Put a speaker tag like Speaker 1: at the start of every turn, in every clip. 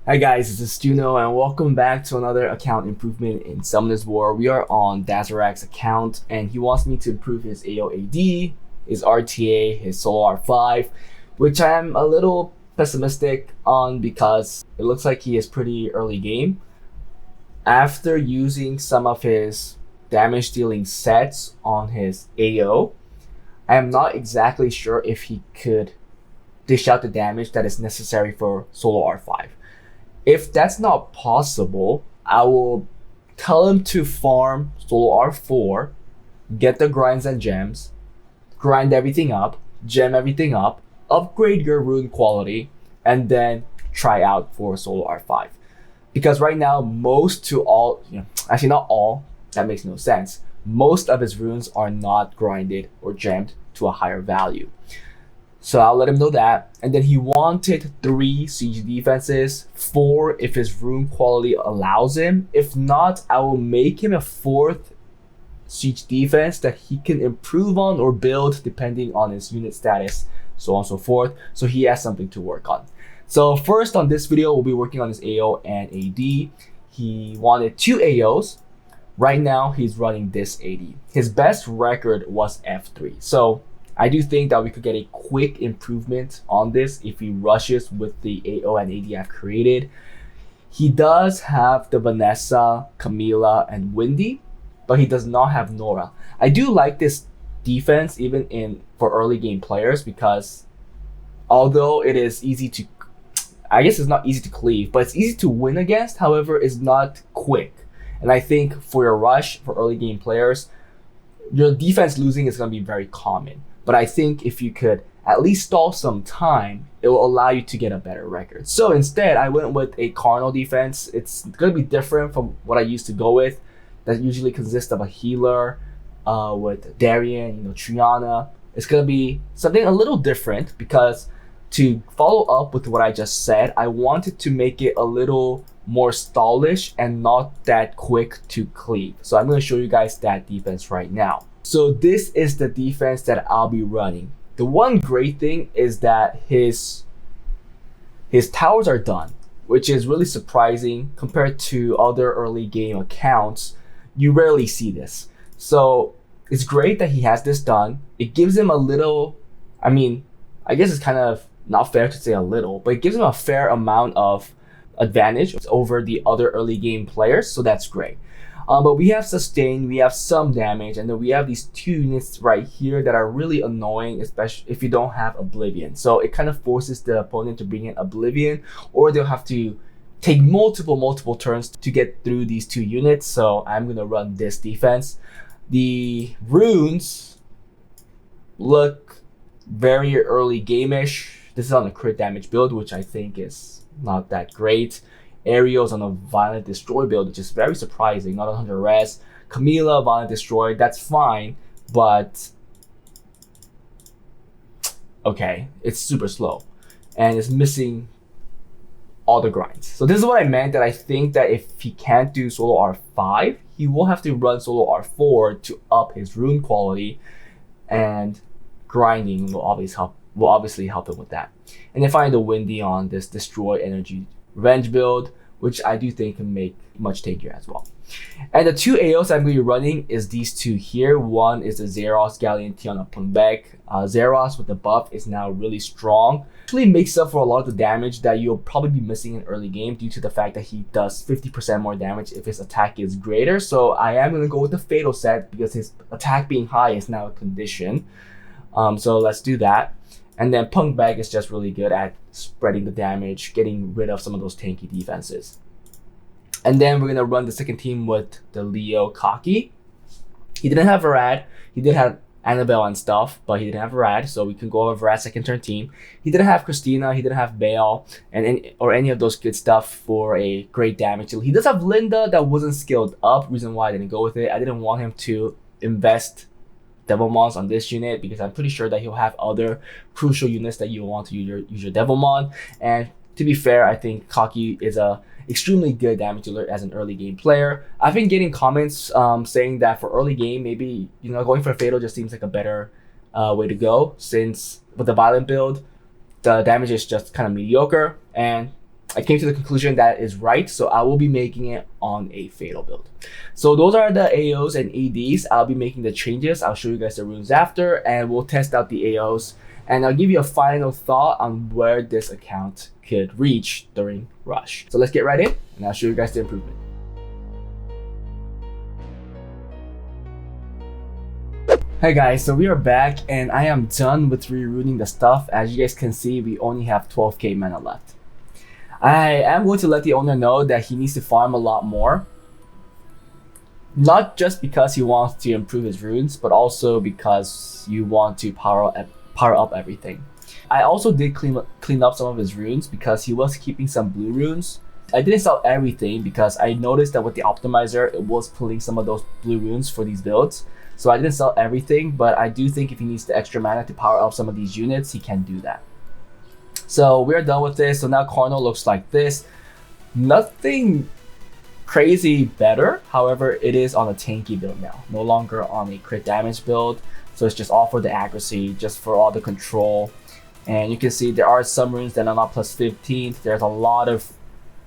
Speaker 1: Hi guys, this is Juno and welcome back to another account improvement in Summoner's War. We are on Dazarak's account and he wants me to improve his AOAD, his RTA, his solo R5, which I'm a little pessimistic on because it looks like he is pretty early game. After using some of his damage dealing sets on his AO, I am not exactly sure if he could dish out the damage that is necessary for solo R5. If that's not possible, I will tell him to farm solo R4, get the grinds and gems, grind everything up, gem everything up, upgrade your rune quality, and then try out for solo R5. Because right now, actually not all, that makes no sense. Most of his runes are not grinded or gemmed to a higher value. So I'll let him know that. And then he wanted 3 siege defenses, 4 if his rune quality allows him. If not, I will make him a 4th siege defense that he can improve on or build depending on his unit status, so on and so forth. So he has something to work on. So first on this video, we'll be working on his AO and AD. He wanted 2 AOs. Right now, he's running this AD. His best record was F3. So I do think that we could get a quick improvement on this if he rushes with the AO and AD I've created. He does have the Vanessa, Camila, and Windy, but he does not have Nora. I do like this defense even for early game players because although it is easy to, I guess it's not easy to cleave, but it's easy to win against. However, it's not quick. And I think for your rush for early game players, your defense losing is going to be very common. But I think if you could at least stall some time, it will allow you to get a better record. So instead, I went with a Cardinal defense. It's going to be different from what I used to go with. That usually consists of a healer with Darian, Triana. It's going to be something a little different because to follow up with what I just said, I wanted to make it a little more stallish and not that quick to cleave. So I'm going to show you guys that defense right now. So this is the defense that I'll be running. The one great thing is that his towers are done, which is really surprising compared to other early game accounts. You rarely see this. So it's great that he has this done. It gives him a little, I guess it's kind of not fair to say a little, but it gives him a fair amount of advantage over the other early game players. So that's great. But we have sustain, we have some damage, and then we have these 2 units right here that are really annoying, especially if you don't have Oblivion. So it kind of forces the opponent to bring in Oblivion, or they'll have to take multiple turns to get through these 2 units. So I'm going to run this defense. The runes look very early game-ish. This is on a crit damage build, which I think is not that great. Ariel's on a Violent Destroy build, which is very surprising, not 100 res. Camila, Violent Destroy, that's fine, but okay, it's super slow and it's missing all the grinds. So this is what I meant, that I think that if he can't do solo R5, he will have to run solo R4 to up his rune quality, and grinding will obviously help him with that. And then finally the Windy on this Destroy Energy Revenge build, which I do think can make much tankier as well. And the 2 AOs I'm going to be running is these 2 here. One is the Zeros Galleon Tiana Pungbek. Zeros with the buff is now really strong. Actually makes up for a lot of the damage that you'll probably be missing in early game due to the fact that he does 50% more damage if his attack is greater. So I am going to go with the Fatal set because his attack being high is now a condition. So let's do that. And then Punk Bag is just really good at spreading the damage, getting rid of some of those tanky defenses. And then we're going to run the second team with the Leo Kaki. He didn't have Varad. He did have Annabelle and stuff, but he didn't have Varad, so we can go over Varad's second turn team. He didn't have Christina. He didn't have Bale or any of those good stuff for a great damage. He does have Linda that wasn't skilled up, reason why I didn't go with it. I didn't want him to invest Devilmons on this unit because I'm pretty sure that he'll have other crucial units that you want to use your Devilmon. And to be fair, I think Kaki is a extremely good damage dealer as an early game player. I've been getting comments saying that for early game, maybe going for a Fatal just seems like a better way to go, since with the Violent build, the damage is just kind of mediocre, and I came to the conclusion that is right, so I will be making it on a fatal build. So those are the AOs and ADs. I'll be making the changes. I'll show you guys the runes after, and we'll test out the AOs. And I'll give you a final thought on where this account could reach during Rush. So let's get right in, and I'll show you guys the improvement. Hey guys, so we are back, and I am done with rerouting the stuff. As you guys can see, we only have 12k mana left. I am going to let the owner know that he needs to farm a lot more. Not just because he wants to improve his runes, but also because you want to power up everything. I also did clean up some of his runes because he was keeping some blue runes. I didn't sell everything because I noticed that with the optimizer, it was pulling some of those blue runes for these builds. So I didn't sell everything, but I do think if he needs the extra mana to power up some of these units, he can do that. So we're done with this. So now Karno looks like this. Nothing crazy better. However, it is on a tanky build now, no longer on a crit damage build. So it's just all for the accuracy, just for all the control. And you can see there are some runes that are not plus 15. There's a lot of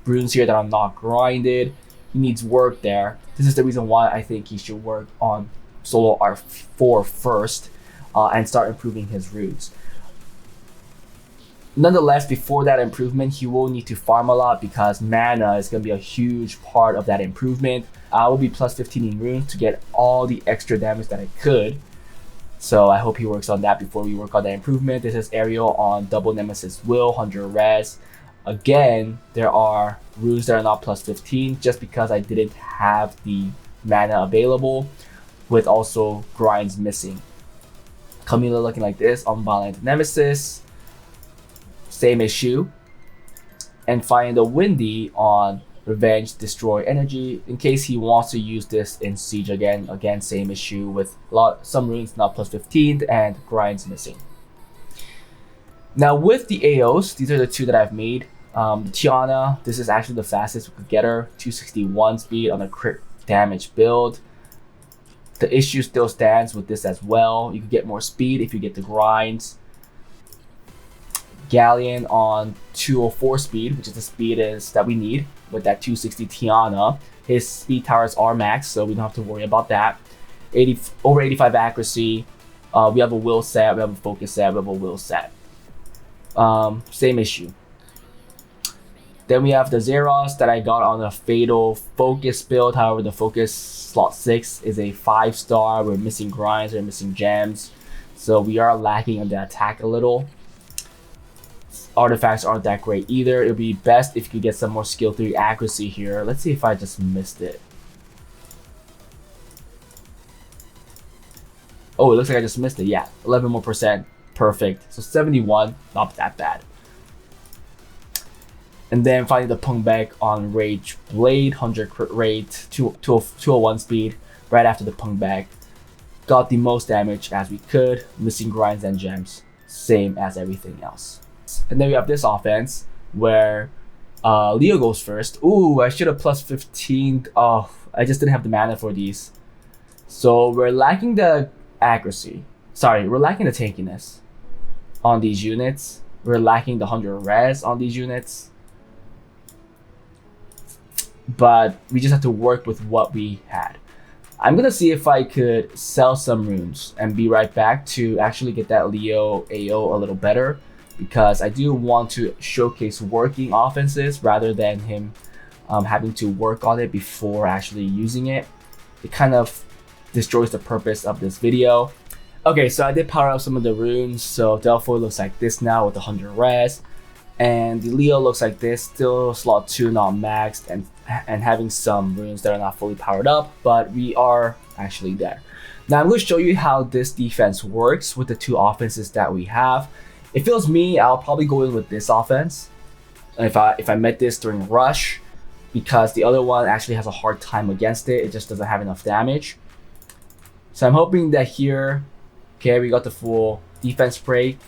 Speaker 1: runes here that are not grinded. He needs work there. This is the reason why I think he should work on solo R4 first and start improving his runes. Nonetheless, before that improvement, he will need to farm a lot because mana is going to be a huge part of that improvement. I will be plus 15 in runes to get all the extra damage that I could. So I hope he works on that before we work on that improvement. This is Ariel on double Nemesis Will, 100 res. Again, there are runes that are not plus 15 just because I didn't have the mana available, with also grinds missing. Camila looking like this on Violent Nemesis. Same issue. And find the Windy on Revenge, Destroy Energy in case he wants to use this in Siege again. Again, same issue with some runes not plus 15 and grinds missing. Now with the AOs, these are the two that I've made. The Tiana, this is actually the fastest we could get her, 261 speed on a crit damage build. The issue still stands with this as well. You can get more speed if you get the grinds. Galleon on 204 speed, which is the speed that we need with that 260 Tiana. His speed towers are max, so we don't have to worry about that. Over 85 accuracy. We have a will set, we have a focus set, we have a will set. Same issue. Then we have the Zeros that I got on a fatal focus build. However, the focus slot 6 is a 5-star. We're missing grinds, we're missing gems. So we are lacking on the attack a little. Artifacts aren't that great either. It would be best if you could get some more skill 3 accuracy here. Let's see if I just missed it. Oh, it looks like I just missed it. Yeah, 11 more %. Perfect. So 71, not that bad. And then finally the Pung Back on Rage Blade, 100 crit rate, 201 speed, right after the Pung Back. Got the most damage as we could, missing grinds and gems, same as everything else. And then we have this offense where Leo goes first. Ooh, I should have plus 15. Oh, I just didn't have the mana for these. So we're lacking the accuracy. Sorry, we're lacking the tankiness on these units. We're lacking the 100 res on these units. But we just have to work with what we had. I'm gonna see if I could sell some runes and be right back to actually get that Leo AO a little better, because I do want to showcase working offenses rather than him having to work on it before actually using it. It kind of destroys the purpose of this video. Okay, so I did power up some of the runes. So Delphoid looks like this now with 100 res. And the Leo looks like this, still slot 2 not maxed and having some runes that are not fully powered up, but we are actually there. Now I'm going to show you how this defense works with the two offenses that we have. If it was me, I'll probably go in with this offense if I met this during Rush, because the other one actually has a hard time against it. It just doesn't have enough damage. So I'm hoping that here, okay, we got the full defense break.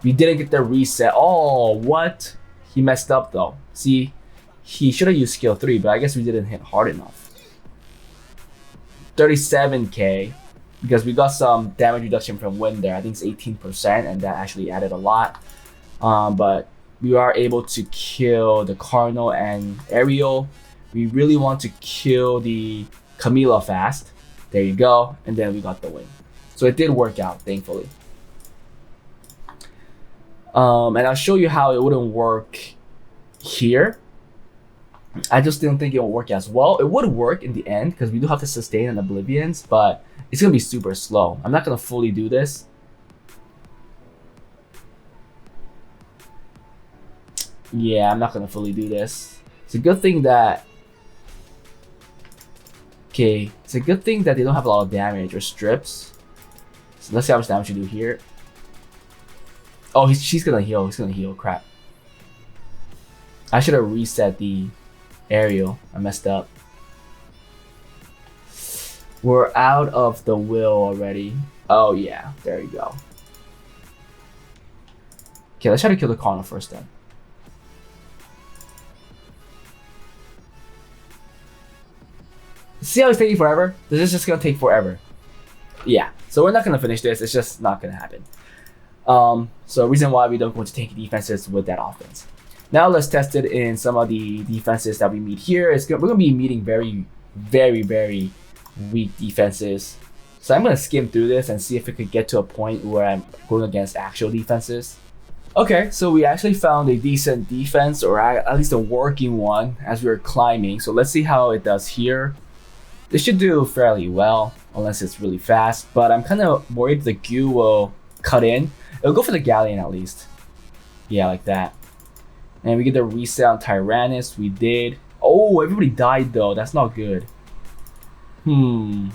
Speaker 1: We didn't get the reset. Oh, what? He messed up though. See, he should have used skill 3, but I guess we didn't hit hard enough. 37k, because we got some damage reduction from wind there. I think it's 18%, and that actually added a lot. But we are able to kill the Cardinal and Ariel. We really want to kill the Camila fast. There you go. And then we got the win. So it did work out, thankfully. And I'll show you how it wouldn't work here. I just didn't think it would work as well. It would work in the end because we do have to sustain an Oblivions, but it's going to be super slow. I'm not going to fully do this. Yeah, I'm not going to fully do this. It's a good thing that... Okay, it's a good thing that they don't have a lot of damage or strips. So let's see how much damage you do here. Oh, she's going to heal. He's going to heal. Crap. I should have reset the Ariel. I messed up. We're out of the will already. Oh, yeah. There you go. Okay, let's try to kill the Cardinal first then. See how it's taking forever? This is just gonna take forever. Yeah, so we're not gonna finish this. It's just not gonna happen. So reason why we don't go into tanky defenses with that offense. Now let's test it in some of the defenses that we meet here. We're gonna be meeting very, very, very weak defenses. So I'm gonna skim through this and see if it could get to a point where I'm going against actual defenses. Okay, so we actually found a decent defense, or at least a working one, as we were climbing. So let's see how it does here. This should do fairly well, unless it's really fast, but I'm kind of worried the Gu will cut in. It'll go for the Galleon at least. Yeah, like that. And we get the reset on Tyrannus. We did. Oh, everybody died though. That's not good. Dang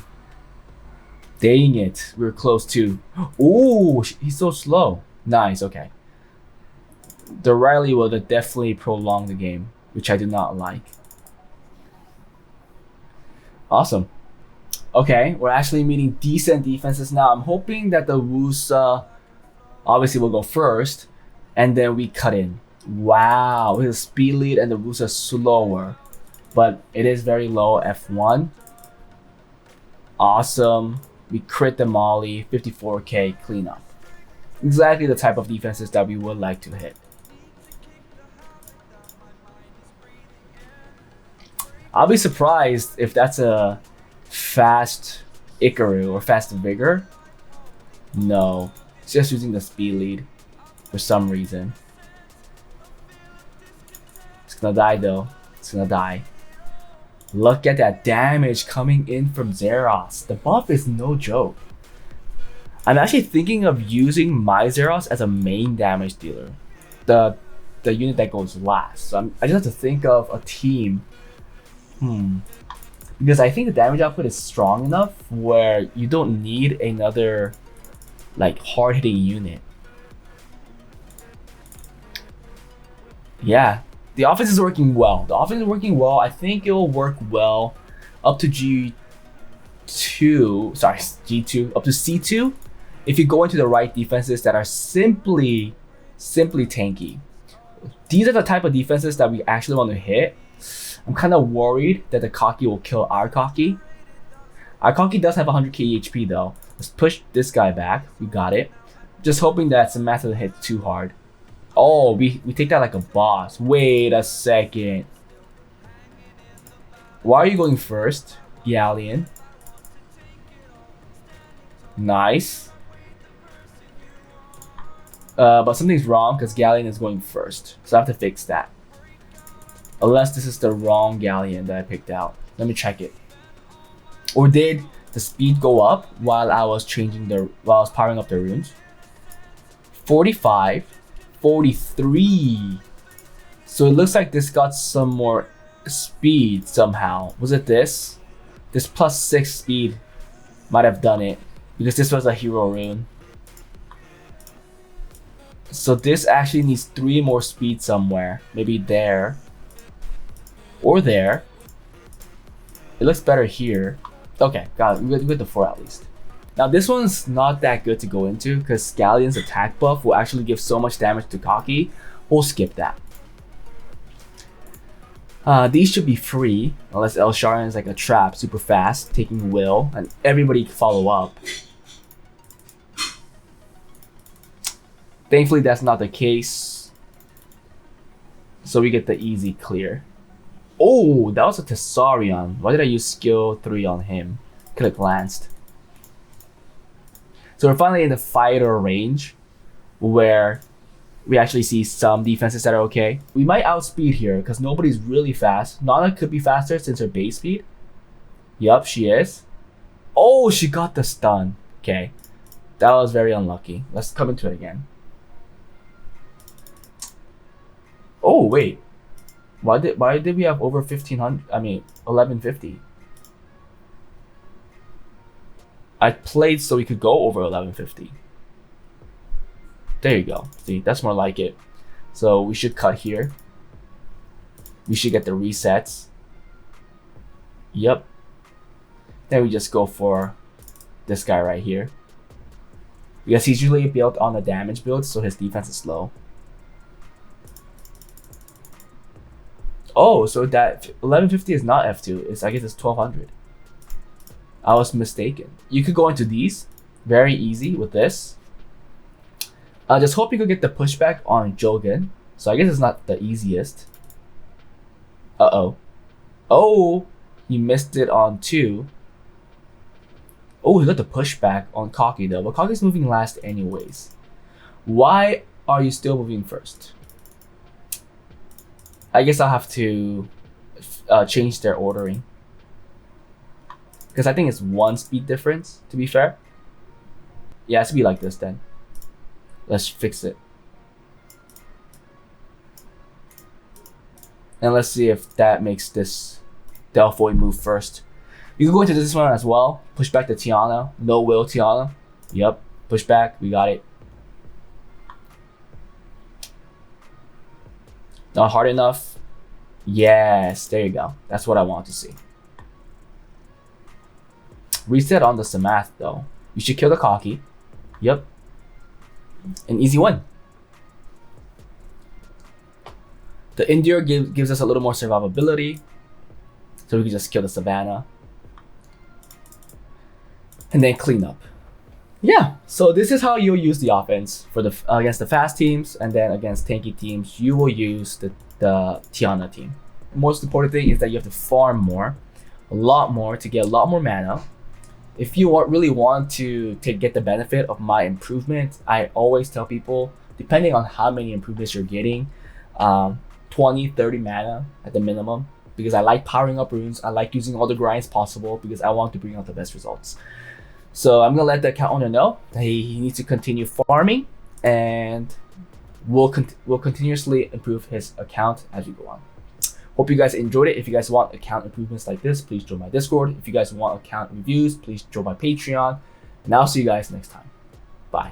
Speaker 1: it. We were close too. Oh, he's so slow. Nice, okay. The Riley will definitely prolong the game, which I do not like. Awesome. Okay, we're actually meeting decent defenses now. I'm hoping that the Wusa obviously will go first, and then we cut in. Wow, with a speed lead and the Wusa slower, but it is very low F1. Awesome. We crit the Molly, 54k cleanup. Exactly the type of defenses that we would like to hit. I'll be surprised if that's a fast Ikaru or fast Vigor. No, it's just using the speed lead for some reason. It's gonna die though. It's gonna die. Look at that damage coming in from Zeros. The buff is no joke. I'm actually thinking of using my Zeros as a main damage dealer. The unit that goes last. So I just have to think of a team. Because I think the damage output is strong enough where you don't need another like hard-hitting unit. Yeah, the offense is working well. I think it will work well up to G2, up to C2 if you go into the right defenses that are simply tanky. These are the type of defenses that we actually want to hit. I'm kind of worried that the Kaki will kill our Kaki. Our Kaki does have 100k HP though. Let's push this guy back. We got it. Just hoping that Samantha hits too hard. Oh, we take that like a boss. Wait a second. Why are you going first, Galleon? Nice. But something's wrong because Galleon is going first. So I have to fix that. Unless this is the wrong Galleon that I picked out. Let me check it. Or did the speed go up while I was powering up the runes? 45, 43. So it looks like this got some more speed somehow. Was it this? This +6 speed might have done it because this was a hero rune. So this actually needs 3 more speed somewhere. Maybe there. Or there. It looks better here. Okay, got it. We got the 4 at least. Now this one's not that good to go into because Scallion's attack buff will actually give so much damage to Kaki. We'll skip that. These should be free unless El Sharon is like a trap, super fast, taking will, and everybody can follow up. Thankfully that's not the case. So we get the easy clear. Oh, that was a Tessarion. Why did I use skill 3 on him? Could have glanced. So we're finally in the fighter range where we actually see some defenses that are okay. We might outspeed here because nobody's really fast. Nana could be faster since her base speed. Yup, she is. Oh, she got the stun. Okay. That was very unlucky. Let's come into it again. Oh, wait. Why did we have over 1500? I mean, 1150. I played so we could go over 1150. There you go. See, that's more like it. So we should cut here. We should get the resets. Yep. Then we just go for this guy right here. Because he's usually built on a damage build, so his defense is low. Oh, so that 1150 is not F2. I guess it's 1200. I was mistaken. You could go into these. Very easy with this. I just hope you could get the pushback on Jogan. So I guess it's not the easiest. Uh-oh. Oh, he missed it on 2. Oh, he got the pushback on Kaki though. But Kaki's moving last anyways. Why are you still moving first? I guess I'll have to change their ordering. Because I think it's 1 speed difference, to be fair. Yeah, it has to be like this then. Let's fix it. And let's see if that makes this Delphoid move first. You can go into this one as well. Push back to Tiana. No will Tiana. Yep. Push back. We got it. Not hard enough. Yes. There you go. That's what I want to see. Reset on the Samath though. You should kill the Kaki. Yep. An easy one. The Endure gives us a little more survivability. So we can just kill the Savannah. And then clean up. Yeah, so this is how you'll use the offense for the against the fast teams, and then against tanky teams, you will use the Tiana team. The most important thing is that you have to farm more, a lot more to get a lot more mana. If you really want to get the benefit of my improvement, I always tell people, depending on how many improvements you're getting, 20, 30 mana at the minimum, because I like powering up runes. I like using all the grinds possible because I want to bring out the best results. So I'm gonna let the account owner know that he needs to continue farming, and we'll continuously improve his account as we go on. Hope you guys enjoyed it. If you guys want account improvements like this, please join my Discord. If you guys want account reviews, please join my Patreon. And I'll see you guys next time. Bye.